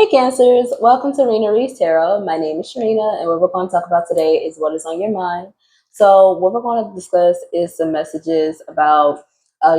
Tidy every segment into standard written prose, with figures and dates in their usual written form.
Hey Cancers, welcome to Rena Reese Tarot. My name is Sharena, and what we're going to talk about today is what is on your mind. So what we're going to discuss is some messages about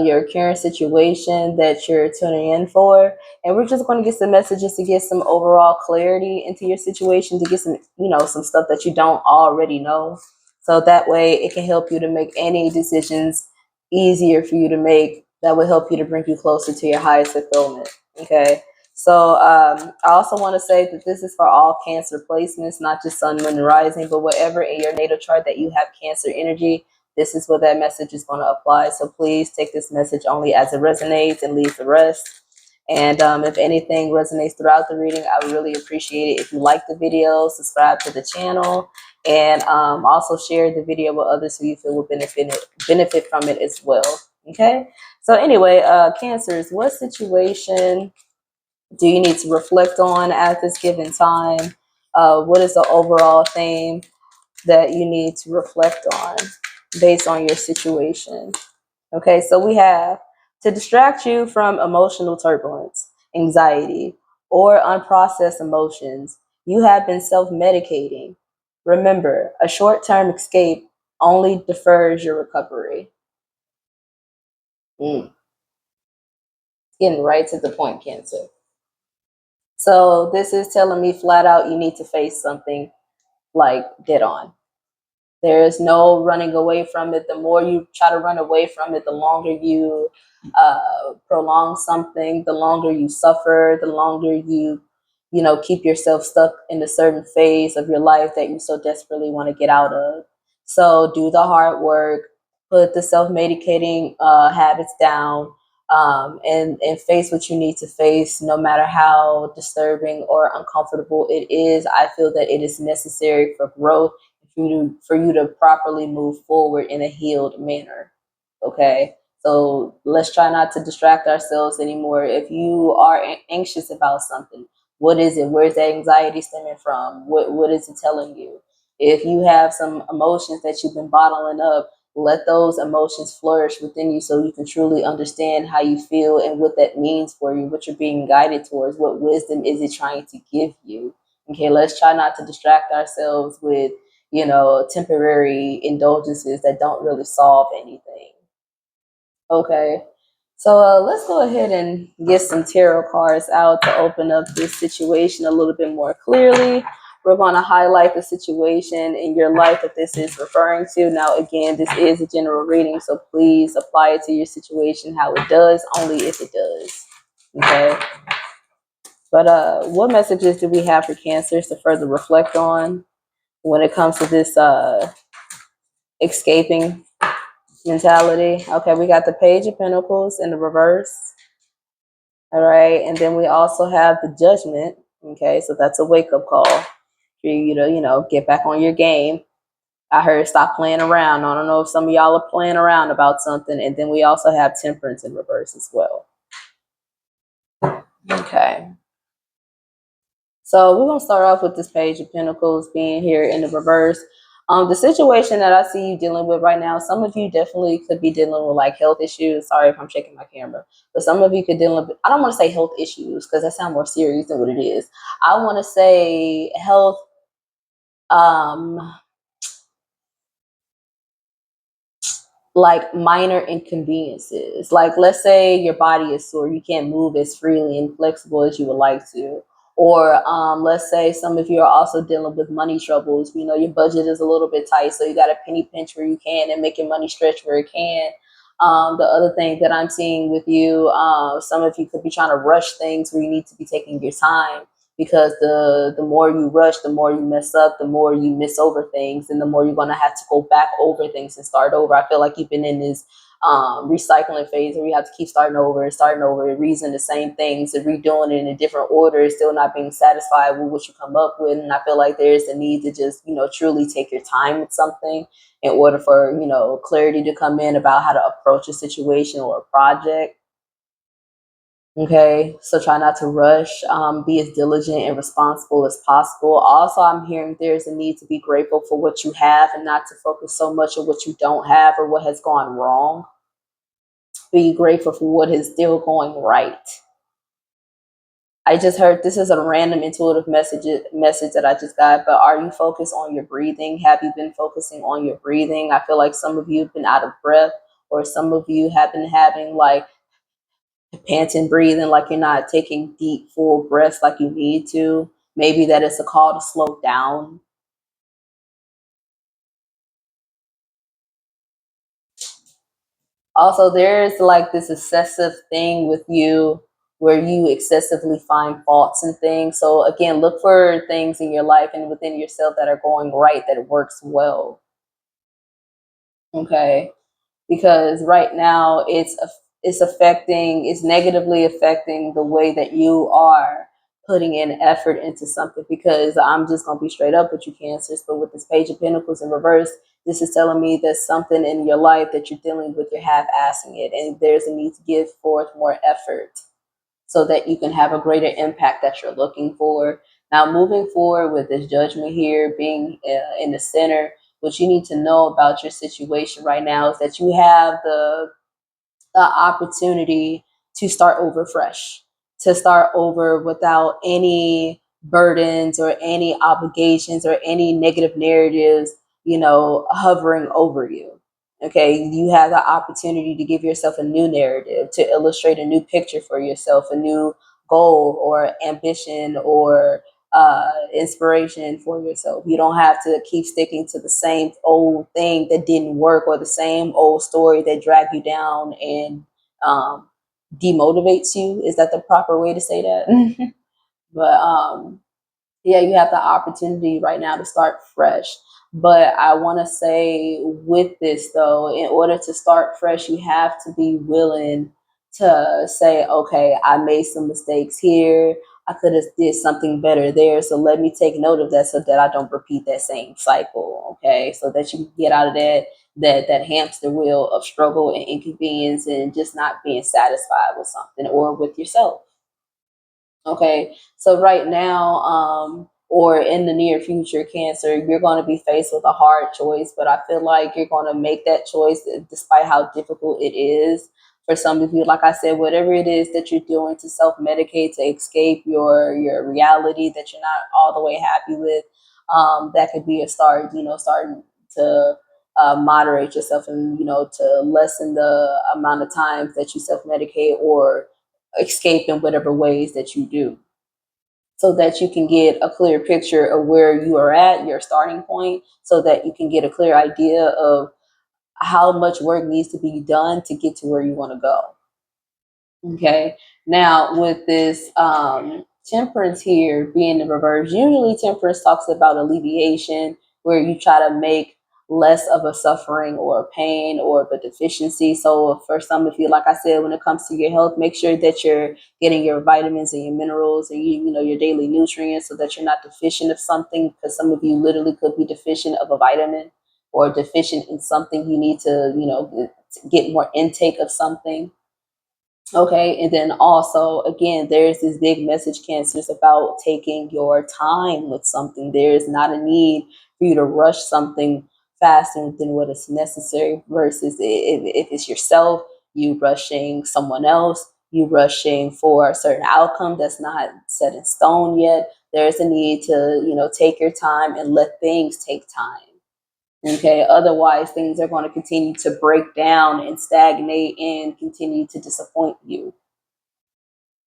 your current situation that you're tuning in for, and we're just going to get some messages to get some overall clarity into your situation, to get some, some stuff that you don't already know. So that way it can help you to make any decisions easier for you to make that will help you to bring you closer to your highest fulfillment. Okay. So I also want to say that this is for all Cancer placements, not just Sun, Moon, and Rising, but whatever in your natal chart that you have Cancer energy, this is what that message is going to apply. So please take this message only as it resonates and leave the rest. And if anything resonates throughout the reading, I would really appreciate it if you like the video, subscribe to the channel, and also share the video with others who you feel will benefit from it as well. Okay. So anyway, Cancers, what situation do you need to reflect on at this given time? What is the overall theme that you need to reflect on based on your situation? Okay, so we have to distract you from emotional turbulence, anxiety, or unprocessed emotions. You have been self-medicating. Remember, a short-term escape only defers your recovery. Getting right to the point, Cancer. So this is telling me flat out you need to face something like dead on. There is no running away from it. The more you try to run away from it, the longer you prolong something, the longer you suffer, the longer you keep yourself stuck in a certain phase of your life that you so desperately want to get out of. So do the hard work, put the self-medicating habits down, and face what you need to face, no matter how disturbing or uncomfortable it is. I feel that it is necessary for growth, for you to properly move forward in a healed manner. Okay. So let's try not to distract ourselves anymore. If you are anxious about something, what is it? Where's that anxiety stemming from? What is it telling you? If you have some emotions that you've been bottling up, let those emotions flourish within you so you can truly understand how you feel and what that means for you, what you're being guided towards, what wisdom is it trying to give you. Okay, let's try not to distract ourselves with, temporary indulgences that don't really solve anything. Okay, so let's go ahead and get some tarot cards out to open up this situation a little bit more clearly. We're going to highlight the situation in your life that this is referring to. Now, again, this is a general reading, so please apply it to your situation how it does, only if it does. Okay. But what messages do we have for Cancers to further reflect on when it comes to this escaping mentality? Okay, we got the Page of Pentacles in the reverse. All right, and then we also have the Judgment. Okay, so that's a wake-up call for you to, get back on your game. I heard stop playing around. I don't know if some of y'all are playing around about something. And then we also have Temperance in reverse as well. Okay. So we're going to start off with this Page of Pentacles being here in the reverse. The situation that I see you dealing with right now, some of you definitely could be dealing with like health issues. Sorry if I'm shaking my camera, but some of you could deal with, I don't want to say health issues because that sounds more serious than what it is. I want to say health, like minor inconveniences. Like let's say your body is sore, you can't move as freely and flexible as you would like to. Or let's say some of you are also dealing with money troubles. Your budget is a little bit tight, so you got to penny pinch where you can and make your money stretch where it can. The other thing that I'm seeing with you, some of you could be trying to rush things where you need to be taking your time, because the more you rush, the more you mess up, the more you miss over things, and the more you're going to have to go back over things and start over. I feel like you've been in this recycling phase where you have to keep starting over, reasoning the same things and redoing it in a different order, still not being satisfied with what you come up with. And I feel like there's a need to just, truly take your time with something in order for, clarity to come in about how to approach a situation or a project. Okay, so try not to rush, be as diligent and responsible as possible. Also, I'm hearing there's a need to be grateful for what you have and not to focus so much on what you don't have or what has gone wrong. Be grateful for what is still going right. I just heard this is a random intuitive message that I just got, but are you focused on your breathing? Have you been focusing on your breathing? I feel like some of you have been out of breath, or some of you have been having like panting breathing, like you're not taking deep, full breaths like you need to. Maybe that is a call to slow down. Also, there's like this excessive thing with you where you excessively find faults in things. So again, look for things in your life and within yourself that are going right, that works well. Okay, because right now it's negatively affecting the way that you are putting in effort into something. Because I'm just gonna be straight up with you, Cancers, but with this Page of Pentacles in reverse, this is telling me there's something in your life that you're dealing with, you're half-assing it, and there's a need to give forth more effort so that you can have a greater impact that you're looking for. Now, moving forward with this Judgment here being in the center, what you need to know about your situation right now is that you have the opportunity to start over fresh, to start over without any burdens or any obligations or any negative narratives, hovering over you. Okay, you have the opportunity to give yourself a new narrative, to illustrate a new picture for yourself, a new goal or ambition or inspiration for yourself. You don't have to keep sticking to the same old thing that didn't work, or the same old story that dragged you down and um, demotivates you. Is that the proper way to say that? But yeah, you have the opportunity right now to start fresh. But I want to say with this though, in order to start fresh, you have to be willing to say, okay, I made some mistakes here. I could have did something better there. So let me take note of that so that I don't repeat that same cycle. Okay. So that you can get out of that hamster wheel of struggle and inconvenience and just not being satisfied with something or with yourself. Okay, so right now, or in the near future, Cancer, you're going to be faced with a hard choice, but I feel like you're going to make that choice despite how difficult it is. For some of you, like I said, whatever it is that you're doing to self-medicate, to escape your reality that you're not all the way happy with, that could be a start. Starting to moderate yourself and to lessen the amount of times that you self-medicate or escape in whatever ways that you do, so that you can get a clear picture of where you are at, your starting point, so that you can get a clear idea of how much work needs to be done to get to where you want to go. Okay. Now, with this temperance here being the reverse, usually temperance talks about alleviation, where you try to make less of a suffering or a pain or of a deficiency. So, for some of you, like I said, when it comes to your health, make sure that you're getting your vitamins and your minerals and your daily nutrients, so that you're not deficient of something. Because some of you literally could be deficient of a vitamin or deficient in something. You need to get more intake of something. Okay, and then also, again, there's this big message, Cancers, about taking your time with something. There's not a need for you to rush something faster than what is necessary, versus if it's yourself, you rushing someone else, you rushing for a certain outcome that's not set in stone yet. There's a need to, take your time and let things take time. Okay, otherwise things are going to continue to break down and stagnate and continue to disappoint you.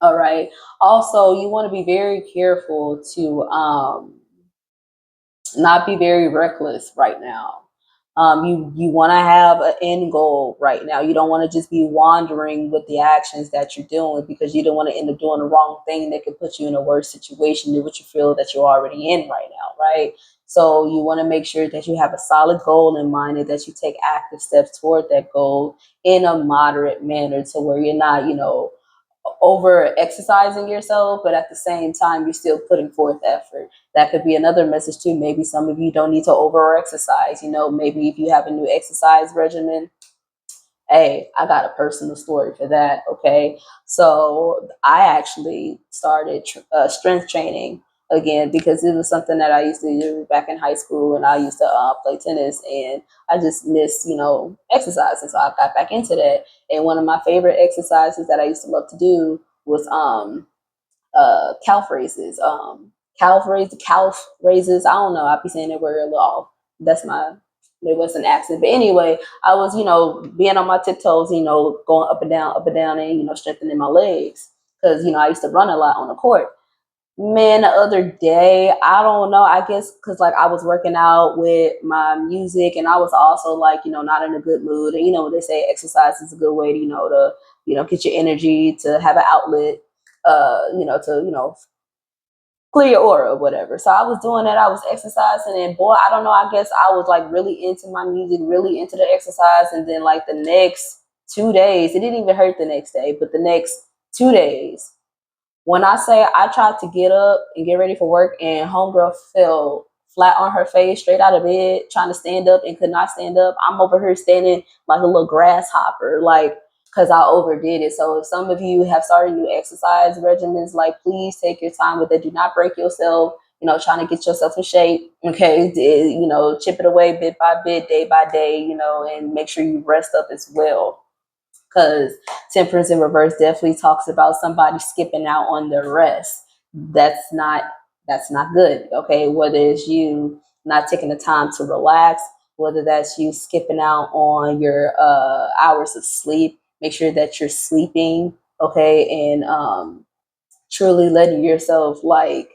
All right. Also, you want to be very careful to not be very reckless right now. You want to have an end goal right now. You don't want to just be wandering with the actions that you're doing, because you don't want to end up doing the wrong thing that could put you in a worse situation than what you feel that you're already in right now, right? So you want to make sure that you have a solid goal in mind and that you take active steps toward that goal in a moderate manner, to where you're not, over exercising yourself, but at the same time, you're still putting forth effort. That could be another message too. Maybe some of you don't need to over exercise. Maybe if you have a new exercise regimen, hey, I got a personal story for that. Okay. So I actually started strength training again, because it was something that I used to do back in high school, and I used to play tennis, and I just missed, exercising. So I got back into that. And one of my favorite exercises that I used to love to do was calf raises. Calf raises. I don't know. I be saying that word a little off. That's my Midwestern accent. But anyway, I was, being on my tiptoes, going up and down, and strengthening my legs because I used to run a lot on the court. Man, the other day, I don't know. I guess because like I was working out with my music, and I was also like, not in a good mood. And they say exercise is a good way to, get your energy, to have an outlet, to clear your aura or whatever. So I was doing that. I was exercising, and boy, I don't know. I guess I was like really into my music, really into the exercise, and then like the next 2 days, it didn't even hurt the next day, but the next 2 days, when I say I tried to get up and get ready for work, and homegirl fell flat on her face, straight out of bed, trying to stand up and could not stand up. I'm over here standing like a little grasshopper, like, because I overdid it. So if some of you have started new exercise regimens, like, please take your time with it. Do not break yourself, trying to get yourself in shape. Okay, chip it away bit by bit, day by day, and make sure you rest up as well, because Temperance in Reverse definitely talks about somebody skipping out on their rest. That's not good. Okay, whether it's you not taking the time to relax, whether that's you skipping out on your hours of sleep, make sure that you're sleeping. Okay, and truly letting yourself like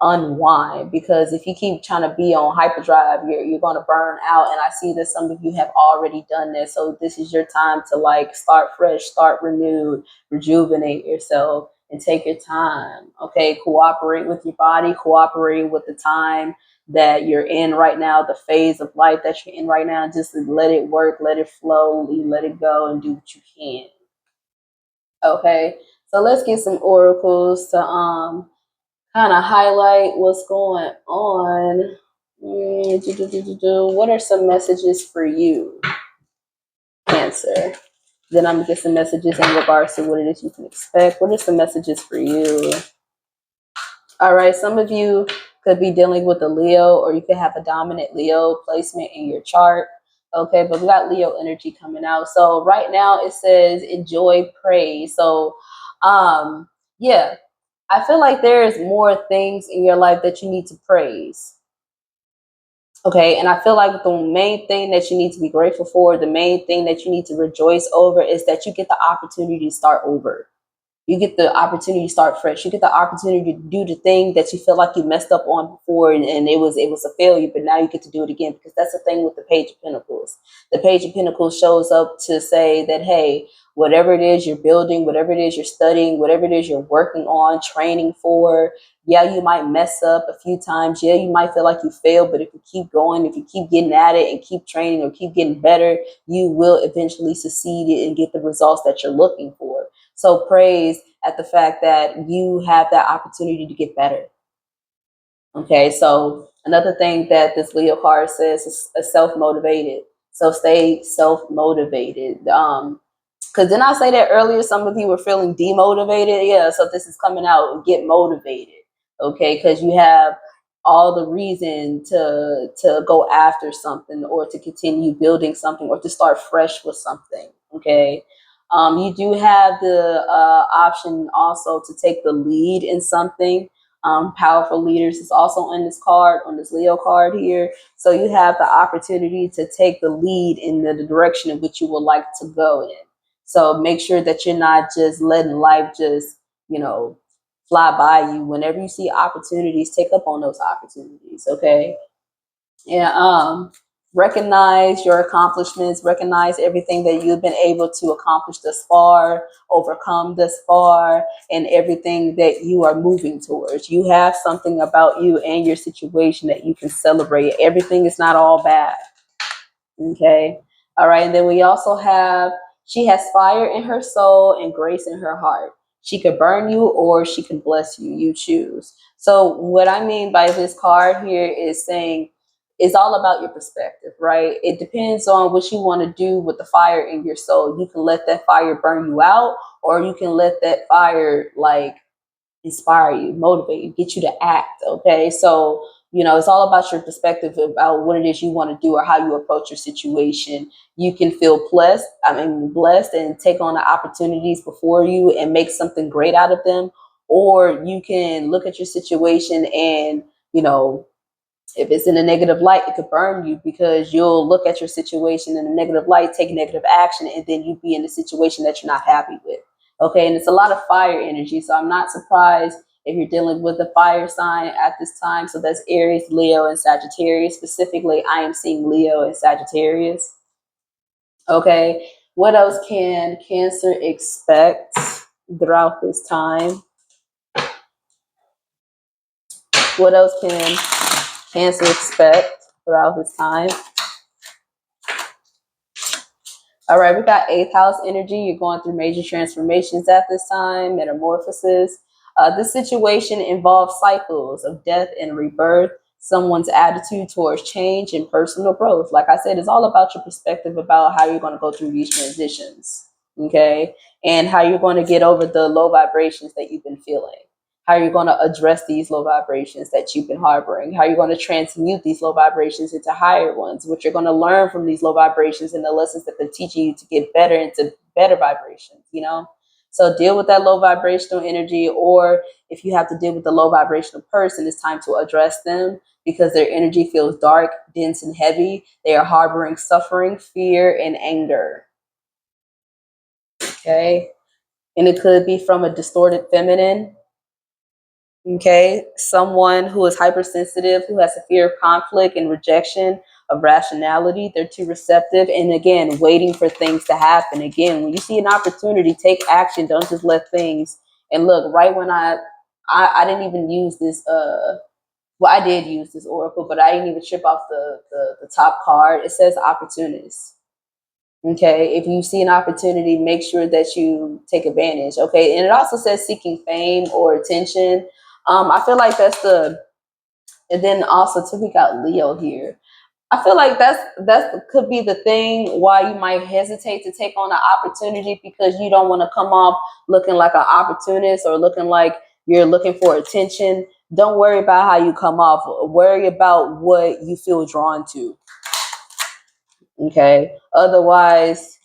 unwind, because if you keep trying to be on hyperdrive, you're going to burn out. And I see that some of you have already done this, so this is your time to like start fresh, start renewed, rejuvenate yourself, and take your time. Okay, cooperate with your body, cooperate with the time that you're in right now, the phase of life that you're in right now. Just let it work, let it flow, let it go, and do what you can. Okay, so let's get some oracles to kind of highlight what's going on. What are some messages for you, Cancer? Then I'm gonna get some messages in regards to what it is you can expect. What are some messages for you? All right, some of you could be dealing with a Leo, or you could have a dominant Leo placement in your chart. Okay, but we got Leo energy coming out. So right now it says enjoy praise. So yeah, I feel like there's more things in your life that you need to praise. Okay, and I feel like the main thing that you need to be grateful for, the main thing that you need to rejoice over, is that you get the opportunity to start over. You get the opportunity to start fresh. You get the opportunity to do the thing that you feel like you messed up on before, and it was a failure, but now you get to do it again, because that's the thing with the Page of Pentacles. The Page of Pentacles shows up to say that, hey, whatever it is you're building, whatever it is you're studying, whatever it is you're working on, training for, yeah, you might mess up a few times. Yeah, you might feel like you failed, but if you keep going, if you keep getting at it and keep training or keep getting better, you will eventually succeed and get the results that you're looking for. So praise at the fact that you have that opportunity to get better. Okay, so another thing that this Leo card says is self-motivated. So stay self-motivated. Because didn't I say that earlier? Some of you were feeling demotivated. Yeah, so this is coming out. Get motivated. Okay, because you have all the reason to go after something, or to continue building something, or to start fresh with something. Okay. You do have the option also to take the lead in something. Powerful leaders is also on this card, on this Leo card here. So you have the opportunity to take the lead in the direction in which you would like to go in. So make sure that you're not just letting life just, fly by you. Whenever you see opportunities, take up on those opportunities. Okay. And recognize your accomplishments, recognize everything that you've been able to accomplish thus far, overcome thus far, and everything that you are moving towards. You have something about you and your situation that you can celebrate. Everything is not all bad. Okay. All right. And then we also have, she has fire in her soul and grace in her heart. She could burn you or she can bless you. You choose. So what I mean by this card here is saying it's all about your perspective, right? It depends on what you want to do with the fire in your soul. You can let that fire burn you out, or you can let that fire like inspire you, motivate you, get you to act. Okay. So, it's all about your perspective about what it is you want to do or how you approach your situation. You can feel blessed and take on the opportunities before you and make something great out of them. or you can look at your situation and, you know, if it's in a negative light, it could burn you, because you'll look at your situation in a negative light, take negative action, and then you be in a situation that you're not happy with. Okay, and it's a lot of fire energy, so I'm not surprised if you're dealing with a fire sign at this time. So that's Aries, Leo, and Sagittarius. Specifically, I am seeing Leo and Sagittarius. Okay, what else can Cancer expect throughout this time? What else can Cancer expect throughout this time? All right, we got eighth house energy. You're going through major transformations at this time, metamorphosis. This situation involves cycles of death and rebirth, someone's attitude towards change and personal growth. Like I said, it's all about your perspective about how you're going to go through these transitions, okay? And how you're going to get over the low vibrations that you've been feeling, how you're going to address these low vibrations that you've been harboring, how you're going to transmute these low vibrations into higher ones, what you're going to learn from these low vibrations and the lessons that they're teaching you to get better into better vibrations, you know? So deal with that low vibrational energy, or if you have to deal with the low vibrational person, it's time to address them, because their energy feels dark, dense, and heavy. They are harboring suffering, fear, and anger. Okay? And it could be from a distorted feminine. Okay, someone who is hypersensitive, who has a fear of conflict and rejection of rationality. They're too receptive, and again, waiting for things to happen. Again, when you see an opportunity, take action. Don't just let things. And look, right when I didn't even use this. Well, I did use this oracle, but I didn't even trip off the top card. It says opportunist. Okay, if you see an opportunity, make sure that you take advantage. Okay, and it also says seeking fame or attention. I feel like that's the, and then also too, we got Leo here. I feel like that's could be the thing why you might hesitate to take on an opportunity, because you don't want to come off looking like an opportunist or looking like you're looking for attention. Don't worry about how you come off. Worry about what you feel drawn to. Okay. Otherwise,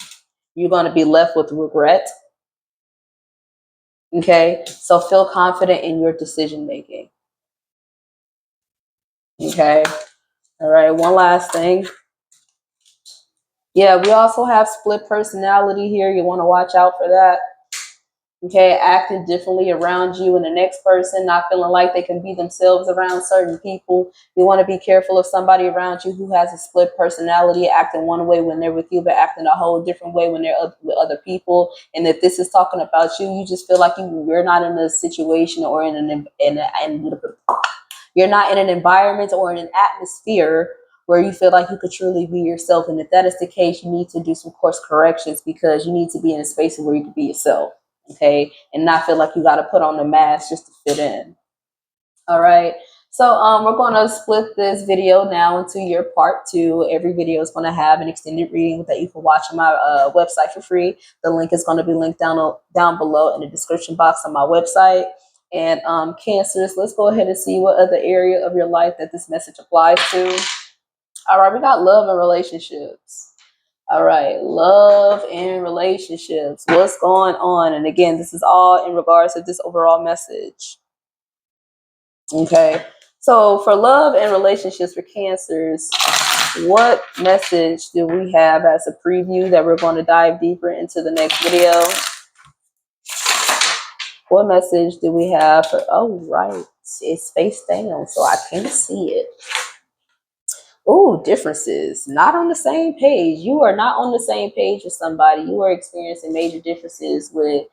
you're going to be left with regret. Okay. So feel confident in your decision making. Okay. All right. One last thing. Yeah, we also have split personality here. You want to watch out for that. Okay, acting differently around you and the next person, not feeling like they can be themselves around certain people. You want to be careful of somebody around you who has a split personality, acting one way when they're with you, but acting a whole different way when they're with other people. And if this is talking about you, you just feel like you're not in a situation or you're not in an environment or in an atmosphere where you feel like you could truly be yourself. And if that is the case, you need to do some course corrections, because you need to be in a space where you can be yourself. Okay, and not feel like you got to put on the mask just to fit in. All right, so we're going to split this video now into your part two. Every video is going to have an extended reading that you can watch on my website for free. The link is going to be linked down below in the description box on my website. And Cancers, let's go ahead and see what other area of your life that this message applies to. All right, we got love and relationships. All right, love and relationships. What's going on? And again, this is all in regards to this overall message. Okay, so for love and relationships for Cancers, what message do we have as a preview that we're going to dive deeper into the next video? What message do we have for, oh, right, it's face down, so I can't see it. Oh, differences. Not on the same page. You are not on the same page with somebody. You are experiencing major differences with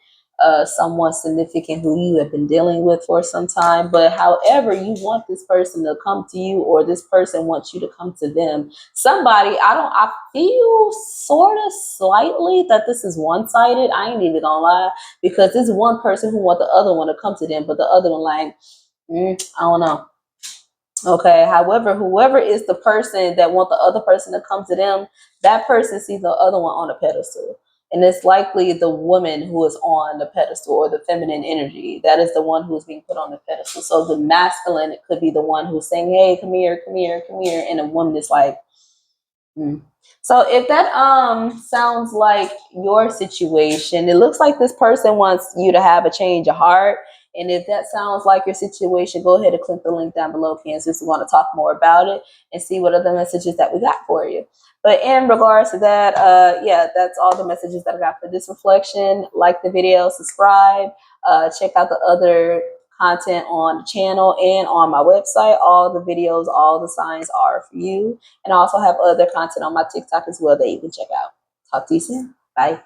someone significant who you have been dealing with for some time. But however, you want this person to come to you, or this person wants you to come to them. Somebody, I feel sort of slightly that this is one-sided. I ain't even gonna lie, because this one person who wants the other one to come to them, but the other one like, I don't know. Okay, however, whoever is the person that want the other person to come to them, that person sees the other one on a pedestal. And it's likely the woman who is on the pedestal, or the feminine energy. That is the one who is being put on the pedestal. So the masculine, it could be the one who's saying, hey, come here, come here, come here. And a woman is like, So if that sounds like your situation, it looks like this person wants you to have a change of heart. And if that sounds like your situation, go ahead and click the link down below, Kansas. We want to talk more about it and see what other messages that we got for you. But in regards to that, yeah, that's all the messages that I got for this reflection. Like the video, subscribe, check out the other content on the channel and on my website. All the videos, all the signs are for you. And I also have other content on my TikTok as well that you can check out. Talk to you soon. Bye.